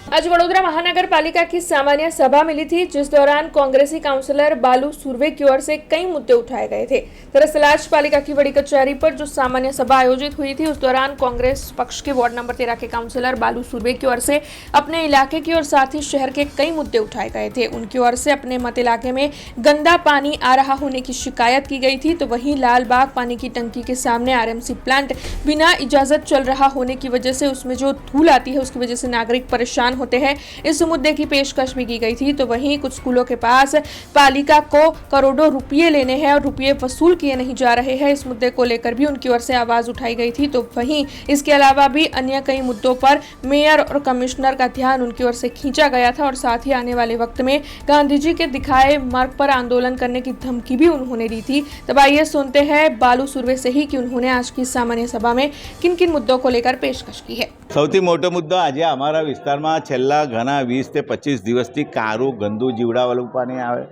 आज वडोदरा महानगर पालिका की सामान्य सभा मिली थी, जिस दौरान कांग्रेसी काउंसलर बालू सुर्वे की ओर से कई मुद्दे उठाए गए थे। दरअसल आज पालिका की बड़ी कचहरी पर जो सामान्य सभा आयोजित हुई थी, उस दौरान कांग्रेस पक्ष के वार्ड नंबर 13 के काउंसलर बालू सुर्वे की ओर से अपने इलाके की और साथ ही शहर के कई मुद्दे उठाए गए थे। उनकी ओर से अपने मत इलाके में गंदा पानी आ रहा होने की शिकायत की गई थी, तो वहीं लालबाग पानी की टंकी के सामने आरएमसी प्लांट बिना इजाजत चल रहा होने की वजह से उसमें जो धूल आती है उसकी वजह से नागरिक परेशान होते हैं। इस मुद्दे की पेशकश भी की गई थी। तो वहीं कुछ स्कूलों के पास पालिका को करोड़ों रुपये लेने हैं और रुपये वसूल किए नहीं जा रहे हैं, इस मुद्दे को लेकर भी उनकी ओर से आवाज उठाई गई थी। तो वहीं इसके अलावा भी अन्य कई मुद्दों पर मेयर और कमिश्नर का ध्यान उनकी ओर से खींचा गया था और साथ ही आने वाले वक्त में गांधी जी के दिखाए मार्ग पर आंदोलन करने की धमकी भी उन्होंने दी थी। तब आइए सुनते हैं बालू सुर्वे से ही कि उन्होंने आज की सामान्य सभा में किन किन मुद्दों को लेकर पेशकश की है। સૌથી મોટો મુદ્દો આજે અમારા વિસ્તારમાં છેલ્લા ઘણા 20 થી 25 દિવસથી કારું ગંદુ જીવડાવાળું પાણી આવે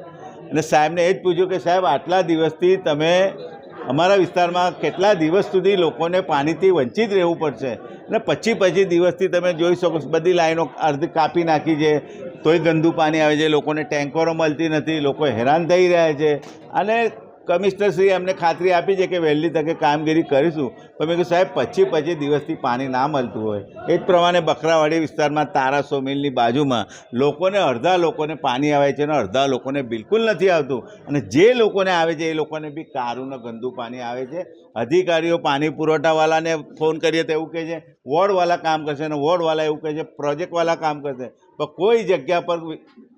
અને સાહેબને એ જ પૂછ્યું કે સાહેબ આટલા દિવસથી તમે અમારા વિસ્તારમાં કેટલા દિવસ સુધી લોકોને પાણીથી વંચિત રહેવું પડશે અને 25 દિવસથી તમે જોઈ શકો બધી લાઈનો અર્ધ કાપી નાખી છે તોય ગંદુ પાણી આવે છે, લોકોને ટેન્કરો મળતી નથી, લોકો હેરાન થઈ રહ્યા છે અને કમિશનરશ્રીએ અમને ખાતરી આપી છે કે વહેલી તકે કામગીરી કરીશું। પણ મેં કહ્યું સાહેબ 25 દિવસથી પાણી ના મળતું હોય એ જ પ્રમાણે બકરાવાડી વિસ્તારમાં તારાસો મિલની બાજુમાં લોકોને અડધા લોકોને પાણી આવે છે અને અડધા લોકોને બિલકુલ નથી આવતું અને જે લોકોને આવે છે એ લોકોને બી કારુંને ગંદુ પાણી આવે છે। અધિકારીઓ પાણી પુરવઠાવાળાને ફોન કરીએ તો એવું કહે છે વોર્ડવાળા કામ કરશે અને વોર્ડવાળા એવું કહે છે પ્રોજેક્ટવાળા કામ કરશે, પણ કોઈ જગ્યા પર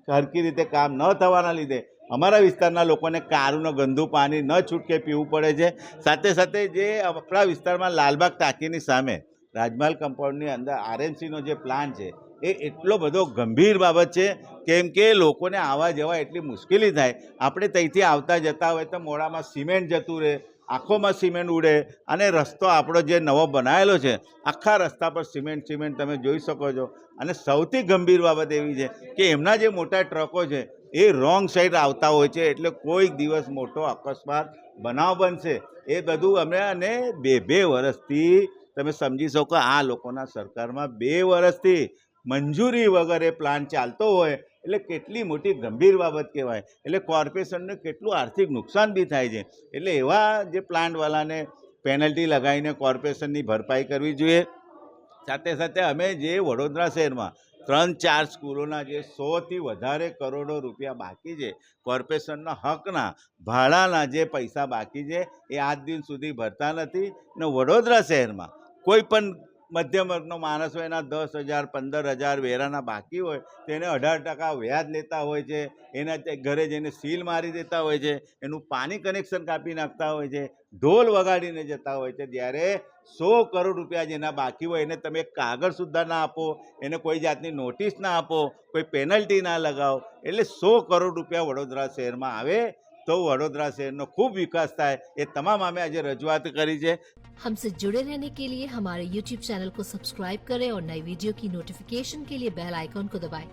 સરખી રીતે કામ ન થવાના લીધે અમારા વિસ્તારના લોકોને કારુંનું ગંદુ પાણી ન છૂટકે પીવું પડે છે। સાથે સાથે જે આપણા વિસ્તારમાં લાલબાગ ટાંકીની સામે રાજમહેલ કમ્પાઉન્ડની અંદર આરએમસીનો જે પ્લાન્ટ છે એ એટલો બધો ગંભીર બાબત છે, કેમ કે લોકોને આવવા જવા એટલી મુશ્કેલી થાય। આપણે ત્યાંથી આવતા જતા હોય તો મોડામાં સિમેન્ટ જતું રહે, આંખોમાં સિમેન્ટ ઉડે અને રસ્તો આપણો જે નવો બનાવેલો છે આખા રસ્તા પર સિમેન્ટ તમે જોઈ શકો છો। અને સૌથી ગંભીર બાબત એવી છે કે એમના જે મોટા ટ્રકો છે એ રોંગ સાઈડ આવતા હોય છે, એટલે કોઈક દિવસ મોટો અકસ્માત બનાવ બનશે। એ બધું અમે અને બે વર્ષથી તમે સમજી શકો આ લોકોના સરકારમાં 2 વર્ષથી મંજૂરી વગર એ પ્લાન્ટ ચાલતો હોય એટલે કેટલી મોટી ગંભીર બાબત કહેવાય। એટલે કોર્પોરેશનને કેટલું આર્થિક નુકસાન બી થાય છે। એટલે એવા જે પ્લાન્ટવાળાને પેનલ્ટી લગાવીને કોર્પોરેશનની ભરપાઈ કરવી જોઈએ। સાથે સાથે અમે જે વડોદરા શહેરમાં 3-4 સ્કૂલોના જે 100થી વધારે કરોડો રૂપિયા બાકી છે કોર્પોરેશનના હકના ભાડાના જે પૈસા બાકી છે એ આજ દિન સુધી ભરતા નથી ને વડોદરા શહેરમાં કોઈ પણ મધ્યમ વર્ગનો માણસ હોય એના 10,000 15,000 વેરાના બાકી હોય તેને 18% વ્યાજ લેતા હોય છે, એના ઘરે જઈને સીલ મારી દેતા હોય છે, એનું પાણી કનેક્શન કાપી નાખતા હોય છે, ઢોલ વગાડીને જતા હોય છે। જ્યારે 100 કરોડ રૂપિયા જેના બાકી હોય એને તમે કાગળ સુદ્ધા ના આપો, એને કોઈ જાતની નોટિસ ના આપો, કોઈ પેનલ્ટી ના લગાવો, એટલે 100 કરોડ રૂપિયા વડોદરા શહેરમાં આવે तो वडोदरा शहर खूब विकास थाय। ये तमाम हमें आज रजूआत करी है। हमसे जुड़े रहने के लिए हमारे YouTube चैनल को सब्सक्राइब करें और नई वीडियो की नोटिफिकेशन के लिए बेल आइकॉन को दबाएं।